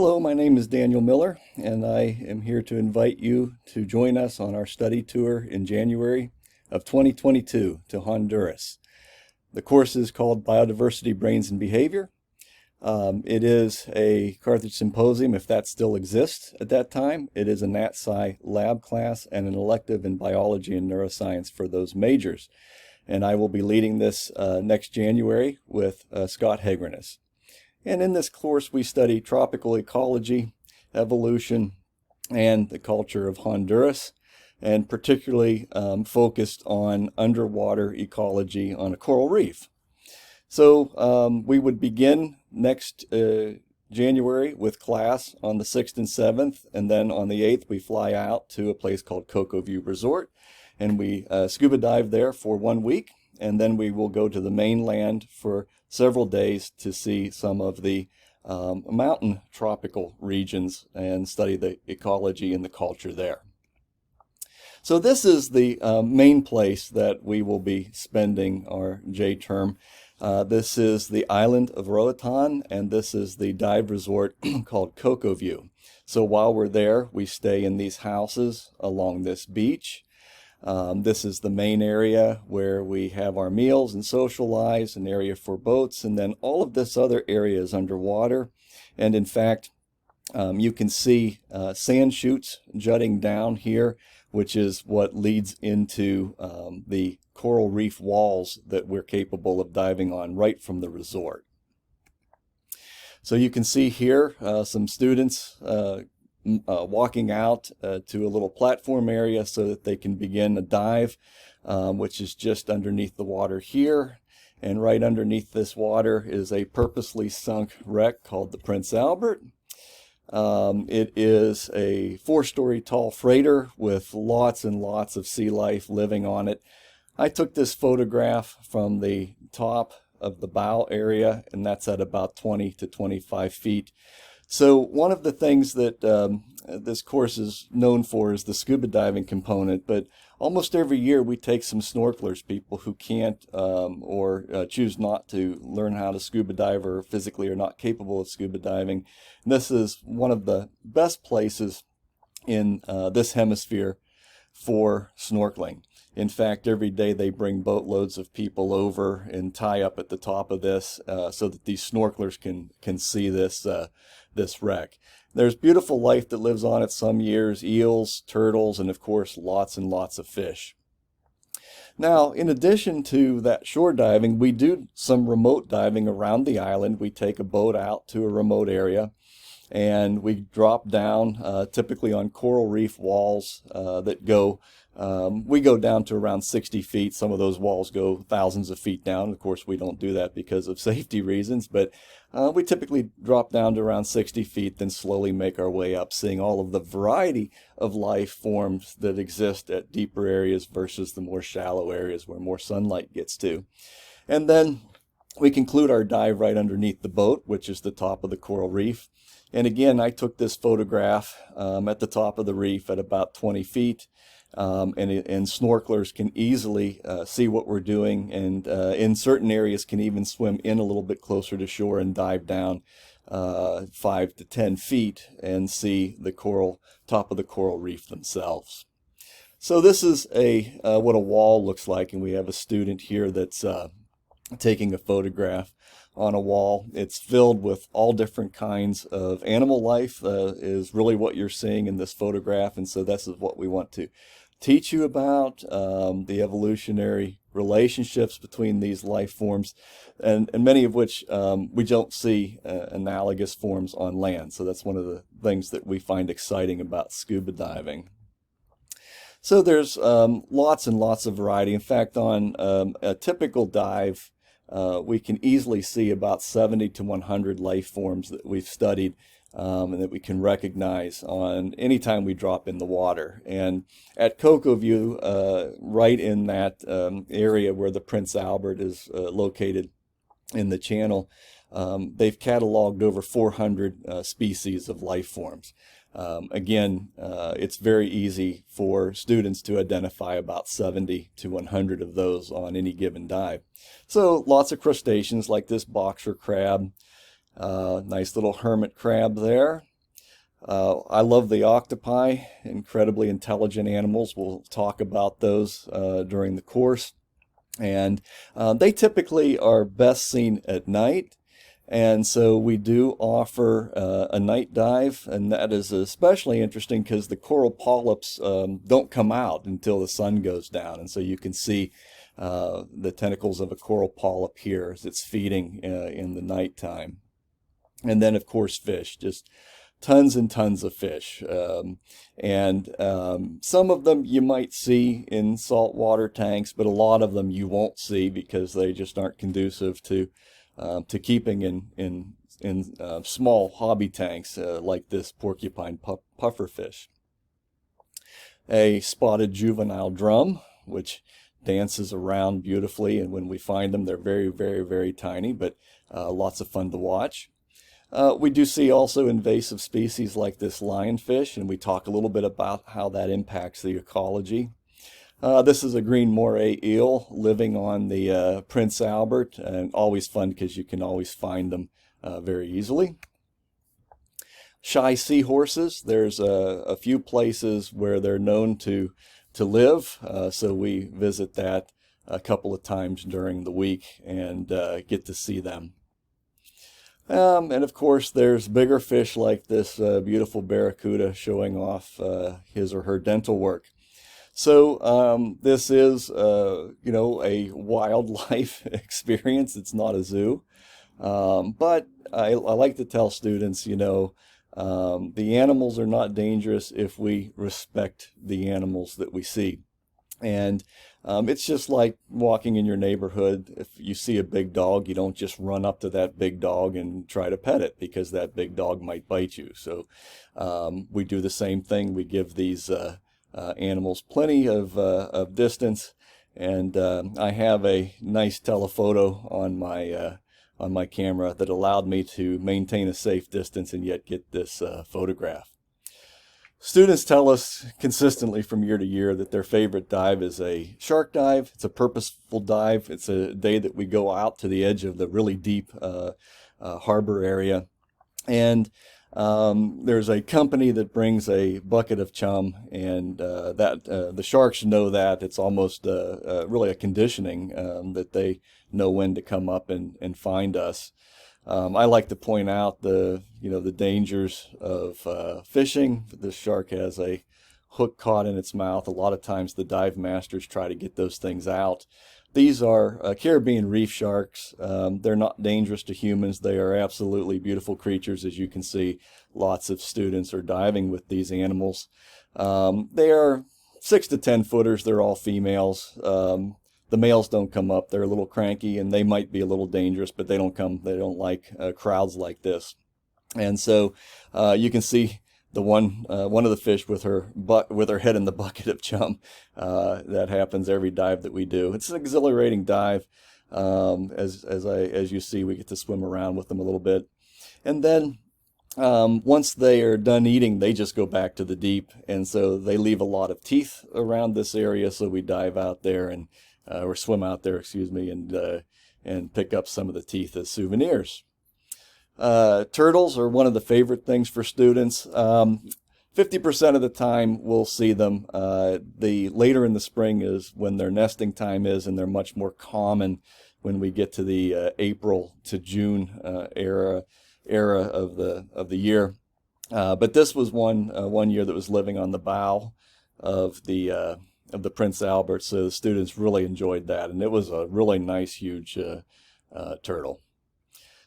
Hello, my name is Daniel Miller, and I am here to invite you to join us on our study tour in January of 2022 to Honduras. The course is called Biodiversity, Brains, and Behavior. It is a Carthage Symposium, if that still exists at that time. It is a Nat Sci lab class and an elective in biology and neuroscience for those majors. And I will be leading this next January with Scott Hegrenis. And in this course, we study tropical ecology, evolution, and the culture of Honduras, and particularly focused on underwater ecology on a coral reef. So we would begin next January with class on the 6th and 7th, and then on the 8th we fly out to a place called Cocoa View Resort, and we scuba dive there for 1 week, and then we will go to the mainland for several days to see some of the mountain tropical regions and study the ecology and the culture there. So this is the main place that we will be spending our J term. This is the island of Roatan, and this is the dive resort called Cocoa View. So while we're there, we stay in these houses along this beach. This is the main area where we have our meals and socialize, an area for boats, and then all of this other area is underwater. And in fact, you can see sand chutes jutting down here, which is what leads into the coral reef walls that we're capable of diving on right from the resort. So you can see here some students walking out to a little platform area so that they can begin a dive, which is just underneath the water here. And right underneath this water is a purposely sunk wreck called the Prince Albert. It is a 4-story tall freighter with lots and lots of sea life living on it. I took this photograph from the top of the bow area, and that's at about 20 to 25 feet. So one of the things that this course is known for is the scuba diving component, but almost every year we take some snorkelers, people who can't or choose not to learn how to scuba dive or physically are not capable of scuba diving. And this is one of the best places in this hemisphere for snorkeling. In fact, every day they bring boatloads of people over and tie up at the top of this so that these snorkelers can see this wreck. There's beautiful life that lives on it some years, eels, turtles, and of course lots and lots of fish. Now, in addition to that shore diving, we do some remote diving around the island. We take a boat out to a remote area and we drop down typically on coral reef walls that go we go down to around 60 feet. Some of those walls go thousands of feet down. Of course, we don't do that because of safety reasons, but we typically drop down to around 60 feet, then slowly make our way up, seeing all of the variety of life forms that exist at deeper areas versus the more shallow areas where more sunlight gets to. And then we conclude our dive right underneath the boat, which is the top of the coral reef. And again, I took this photograph at the top of the reef at about 20 feet. And snorkelers can easily see what we're doing, and in certain areas can even swim in a little bit closer to shore and dive down 5 to 10 feet and see the top of the coral reef themselves. So this is what a wall looks like, and we have a student here that's taking a photograph on a wall. It's filled with all different kinds of animal life is really what you're seeing in this photograph, and so this is what we want to teach you about, the evolutionary relationships between these life forms, and many of which we don't see analogous forms on land. So that's one of the things that we find exciting about scuba diving. So there's lots and lots of variety. In fact, on a typical dive, we can easily see about 70 to 100 life forms that we've studied and that we can recognize on any time we drop in the water. And at Cocoa View, right in that area where the Prince Albert is located in the channel, they've cataloged over 400 species of life forms. Again, it's very easy for students to identify about 70 to 100 of those on any given dive. So lots of crustaceans like this boxer crab, nice little hermit crab there. I love the octopi, incredibly intelligent animals. We'll talk about those during the course. And they typically are best seen at night. And so we do offer a night dive, and that is especially interesting because the coral polyps don't come out until the sun goes down. And so you can see the tentacles of a coral polyp here as it's feeding in the nighttime. And then, of course, fish, just tons and tons of fish. Some of them you might see in saltwater tanks, but a lot of them you won't see because they just aren't conducive to keeping in small hobby tanks like this porcupine pufferfish. A spotted juvenile drum, which dances around beautifully, and when we find them, they're very, very, very tiny, but lots of fun to watch. We do see also invasive species like this lionfish, and we talk a little bit about how that impacts the ecology. This is a green moray eel living on the Prince Albert, and always fun because you can always find them very easily. Shy seahorses, there's a few places where they're known to live, so we visit that a couple of times during the week and get to see them. And of course, there's bigger fish like this beautiful barracuda showing off his or her dental work. So this is, a wildlife experience. It's not a zoo. But I like to tell students, the animals are not dangerous if we respect the animals that we see. And it's just like walking in your neighborhood. If you see a big dog, you don't just run up to that big dog and try to pet it because that big dog might bite you. So we do the same thing. We give these animals plenty of distance. And I have a nice telephoto on my camera that allowed me to maintain a safe distance and yet get this photograph. Students tell us consistently from year to year that their favorite dive is a shark dive. It's a purposeful dive. It's a day that we go out to the edge of the really deep harbor area. And there's a company that brings a bucket of chum, and the sharks know that. It's almost really a conditioning that they know when to come up and find us. I like to point out the dangers of fishing. The shark has a hook caught in its mouth. A lot of times the dive masters try to get those things out. These are Caribbean reef sharks. They're not dangerous to humans. They are absolutely beautiful creatures. As you can see, lots of students are diving with these animals. They are 6 to 10 footers. They're all females. The males don't come up. They're a little cranky, and they might be a little dangerous, but they don't come. They don't like crowds like this. And so you can see the one of the fish with her head in the bucket of chum. That happens every dive that we do. It's an exhilarating dive. As you see, we get to swim around with them a little bit, and then once they are done eating, they just go back to the deep, and so they leave a lot of teeth around this area. So we dive out there or swim out there, and pick up some of the teeth as souvenirs. Turtles are one of the favorite things for students. 50% of the time we'll see them. The later in the spring is when their nesting time is, and they're much more common when we get to the April to June era of the year. But this was one year that was living on the bow of the Prince Albert, so the students really enjoyed that, and it was a really nice, huge turtle.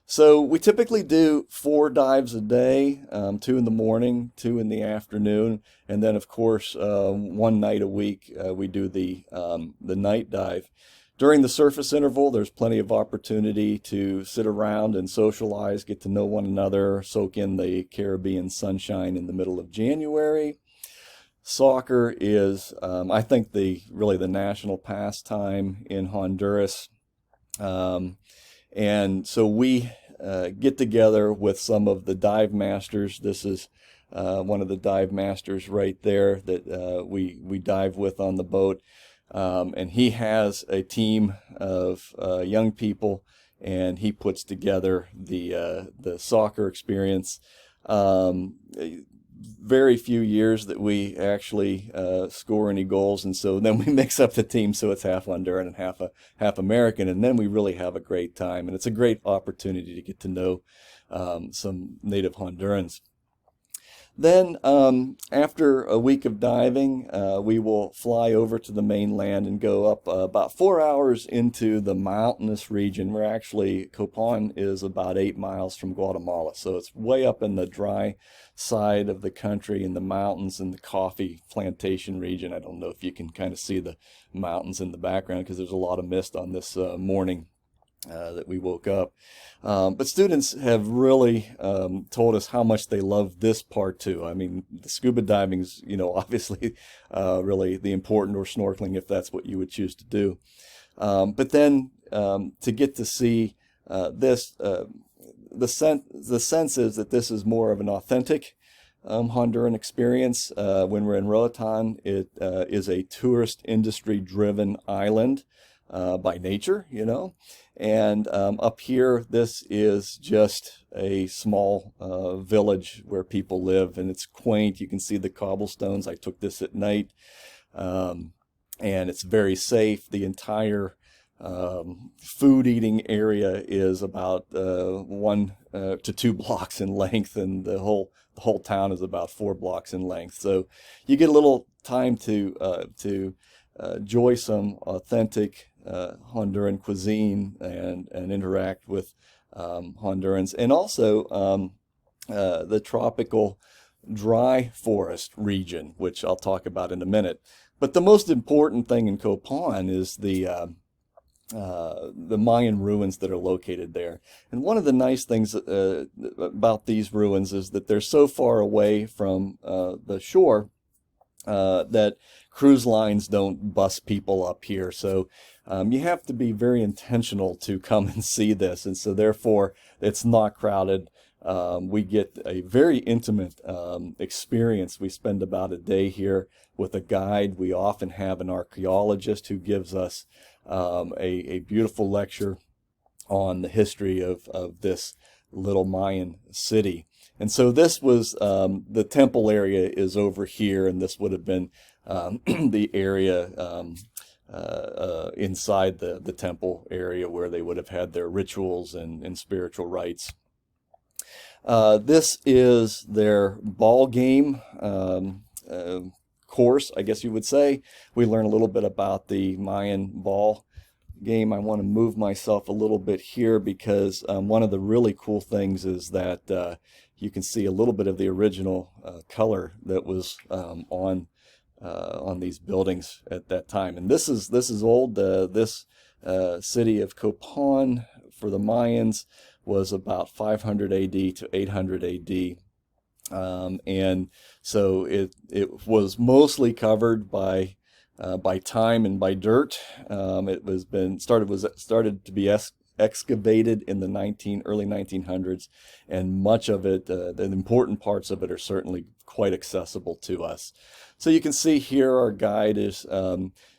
So we typically do 4 dives a day, 2 in the morning, 2 in the afternoon, and then of course 1 night a week we do the night dive. During the surface interval, there's plenty of opportunity to sit around and socialize, get to know one another, soak in the Caribbean sunshine in the middle of January. Soccer is, I think, really the national pastime in Honduras. And so we get together with some of the dive masters. This is one of the dive masters right there that we dive with on the boat. And he has a team of young people, and he puts together the soccer experience. very few years that we actually score any goals, and so then we mix up the team so it's half Honduran and half American, and then we really have a great time, and it's a great opportunity to get to know some native Hondurans. Then, after a week of diving, we will fly over to the mainland and go up about 4 hours into the mountainous region, where actually Copan is about 8 miles from Guatemala. So it's way up in the dry side of the country in the mountains in the coffee plantation region. I don't know if you can kind of see the mountains in the background because there's a lot of mist on this morning that we woke up. But students have really told us how much they love this part too. I mean, the scuba diving's, obviously really the important, or snorkeling if that's what you would choose to do. But then to get to see this, the sense is that this is more of an authentic Honduran experience. When we're in Roatan, it is a tourist industry driven island by nature, and up here, this is just a small village where people live, and it's quaint. You can see the cobblestones. I took this at night, and it's very safe. The entire food eating area is about 1 to 2 blocks in length, and the whole town is about 4 blocks in length. So you get a little time to enjoy some authentic Honduran cuisine and interact with Hondurans, and also the tropical dry forest region, which I'll talk about in a minute. But the most important thing in Copan is the Mayan ruins that are located there. And one of the nice things about these ruins is that they're so far away from the shore that cruise lines don't bus people up here. So you have to be very intentional to come and see this. And so therefore, it's not crowded. We get a very intimate experience. We spend about a day here with a guide. We often have an archaeologist who gives us a beautiful lecture on the history of this little Mayan city. And so this was, the temple area is over here, and this would have been the area inside the temple area where they would have had their rituals and spiritual rites. This is their ball game course, I guess you would say. We learn a little bit about the Mayan ball game. I want to move myself a little bit here because one of the really cool things is that you can see a little bit of the original color that was on these buildings at that time. And this is old. This city of Copan for the Mayans was about 500 AD to 800 AD. And so it was mostly covered by time and by dirt. It was started to be excavated in the early 1900s, and much of it, the important parts of it, are certainly quite accessible to us. So you can see here our guide is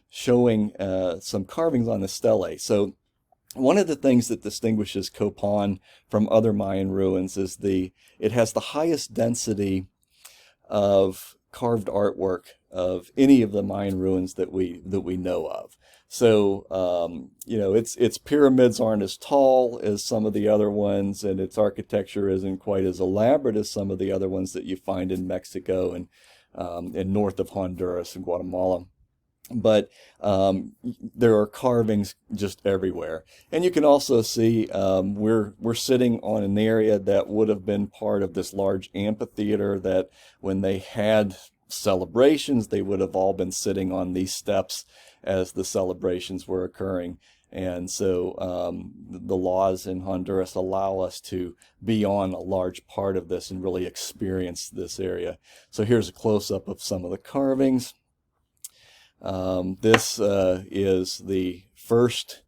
showing some carvings on the stelae. So one of the things that distinguishes Copan from other Mayan ruins is it has the highest density of carved artwork of any of the Mayan ruins that we know of. So its pyramids aren't as tall as some of the other ones, and its architecture isn't quite as elaborate as some of the other ones that you find in Mexico and north of Honduras and Guatemala. But there are carvings just everywhere. And you can also see we're sitting on an area that would have been part of this large amphitheater that when they had celebrations, they would have all been sitting on these steps as the celebrations were occurring. And so the laws in Honduras allow us to be on a large part of this and really experience this area. So here's a close-up of some of the carvings. This is the first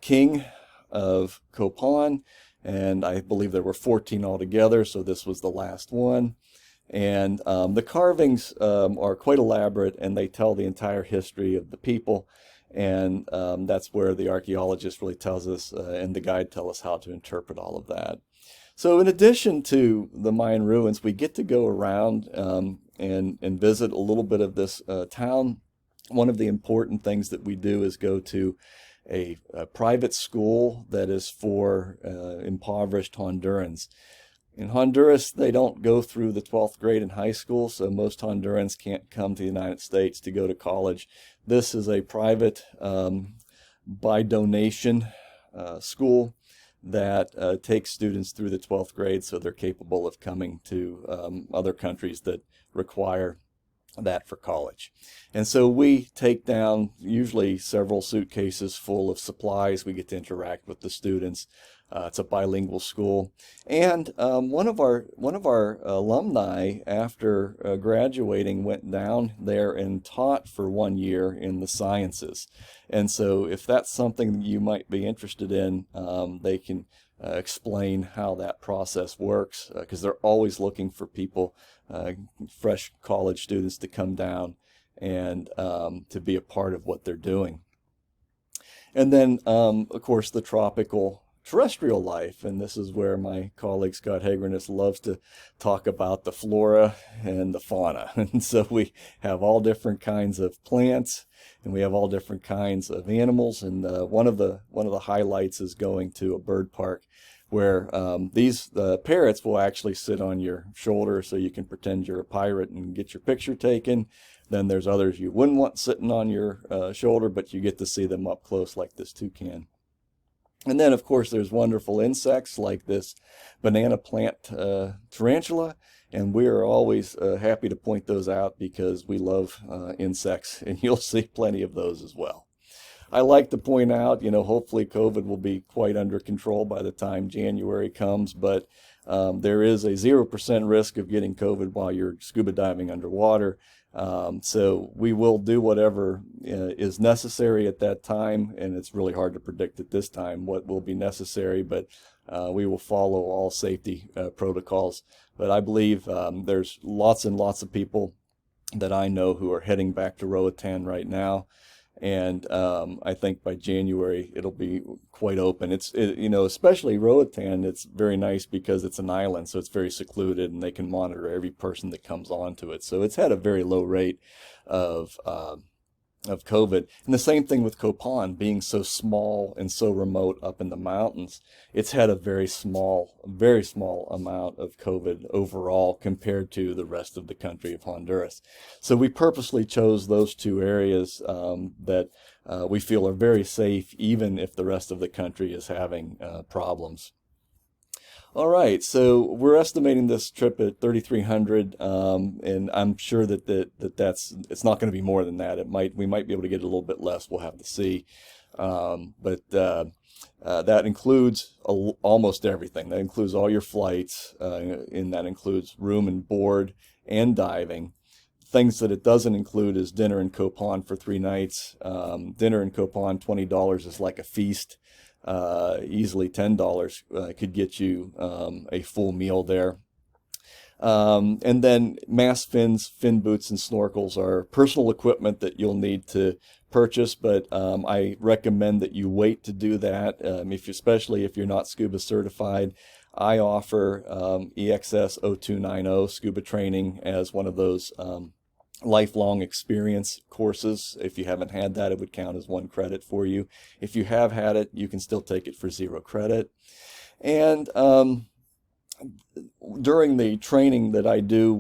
king of Copan, and I believe there were 14 altogether, so this was the last one. And the carvings are quite elaborate, and they tell the entire history of the people, and that's where the archaeologist really tells us, and the guide tell us how to interpret all of that. So in addition to the Mayan ruins, we get to go around and visit a little bit of this town. One of the important things that we do is go to a private school that is for impoverished Hondurans. In Honduras, they don't go through the 12th grade in high school, so most Hondurans can't come to the United States to go to college. This is a private, by donation school that takes students through the 12th grade so they're capable of coming to other countries that require that for college. And so we take down usually several suitcases full of supplies. We get to interact with the students. It's a bilingual school. And one of our alumni, after graduating, went down there and taught for 1 year in the sciences. And so if that's something you might be interested in, they can explain how that process works, because they're always looking for people, fresh college students, to come down and to be a part of what they're doing. And then, of course, the tropical terrestrial life, and this is where my colleague Scott Hagrenus loves to talk about the flora and the fauna. And so we have all different kinds of plants, and we have all different kinds of animals. And one of the highlights is going to a bird park where these parrots will actually sit on your shoulder, so you can pretend you're a pirate and get your picture taken. Then there's others you wouldn't want sitting on your shoulder, but you get to see them up close, like this toucan. And then, of course, there's wonderful insects like this banana plant tarantula, and we are always happy to point those out because we love insects, and you'll see plenty of those as well. I like to point out, hopefully COVID will be quite under control by the time January comes, but there is a 0% risk of getting COVID while you're scuba diving underwater. So we will do whatever is necessary at that time, and it's really hard to predict at this time what will be necessary, but we will follow all safety protocols. But I believe there's lots and lots of people that I know who are heading back to Roatan right now. And I think by January it'll be quite open. Especially Roatan, it's very nice because it's an island, so it's very secluded, and they can monitor every person that comes onto it. So it's had a very low rate of COVID. And the same thing with Copan, being so small and so remote up in the mountains. It's had a very small amount of COVID overall compared to the rest of the country of Honduras. So we purposely chose those two areas that we feel are very safe, even if the rest of the country is having problems. All right, so we're estimating this trip at 3,300, and I'm sure that it's not going to be more than that. We might be able to get a little bit less. We'll have to see, but that includes almost everything. That includes all your flights, and that includes room and board and diving. Things that it doesn't include is dinner in Copan for 3 nights. Dinner in Copan, $20 is like a feast. Easily $10 could get you a full meal there. And then mast fins, fin boots, and snorkels are personal equipment that you'll need to purchase, but I recommend that you wait to do that, especially if you're not scuba certified. I offer EXS 0290 scuba training as one of those lifelong experience courses. If you haven't had that, it would count as 1 credit for you. If you have had it, you can still take it for 0 credit. And during the training that I do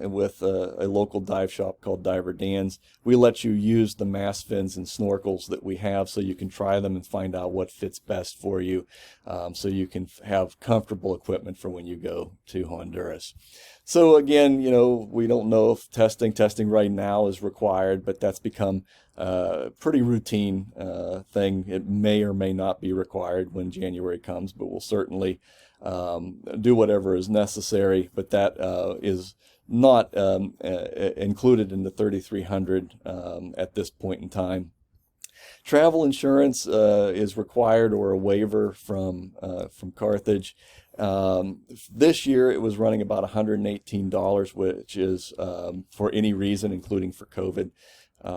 with a local dive shop called Diver Dan's, we let you use the mast fins and snorkels that we have, so you can try them and find out what fits best for you, so you can have comfortable equipment for when you go to Honduras. So again, we don't know if testing right now is required, but that's become a pretty routine thing. It may or may not be required when January comes, but we'll certainly do whatever is necessary. But that is not included in the 3,300 at this point in time. Travel insurance is required, or a waiver from Carthage. This year it was running about $118, which is for any reason, including for COVID. We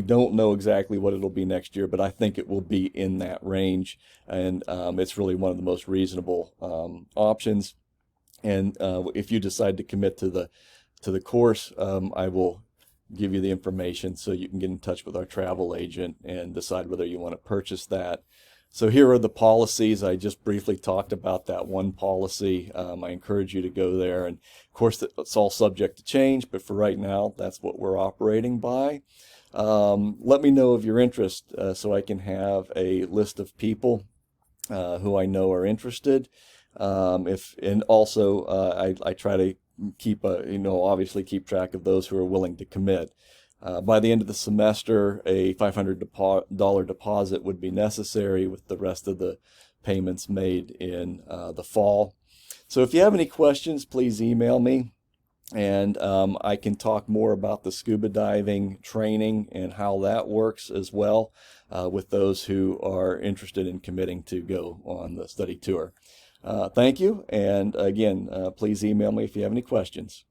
don't know exactly what it'll be next year, but I think it will be in that range, and it's really one of the most reasonable options. And if you decide to commit to the course, I will give you the information so you can get in touch with our travel agent and decide whether you want to purchase that. So here are the policies. I just briefly talked about that one policy. I encourage you to go there. And of course, it's all subject to change, but for right now, that's what we're operating by. Let me know of your interest so I can have a list of people who I know are interested. And also I try to keep obviously keep track of those who are willing to commit. By the end of the semester, a $500 deposit would be necessary, with the rest of the payments made in the fall. So if you have any questions, please email me, and I can talk more about the scuba diving training and how that works as well with those who are interested in committing to go on the study tour. Thank you, and again, please email me if you have any questions.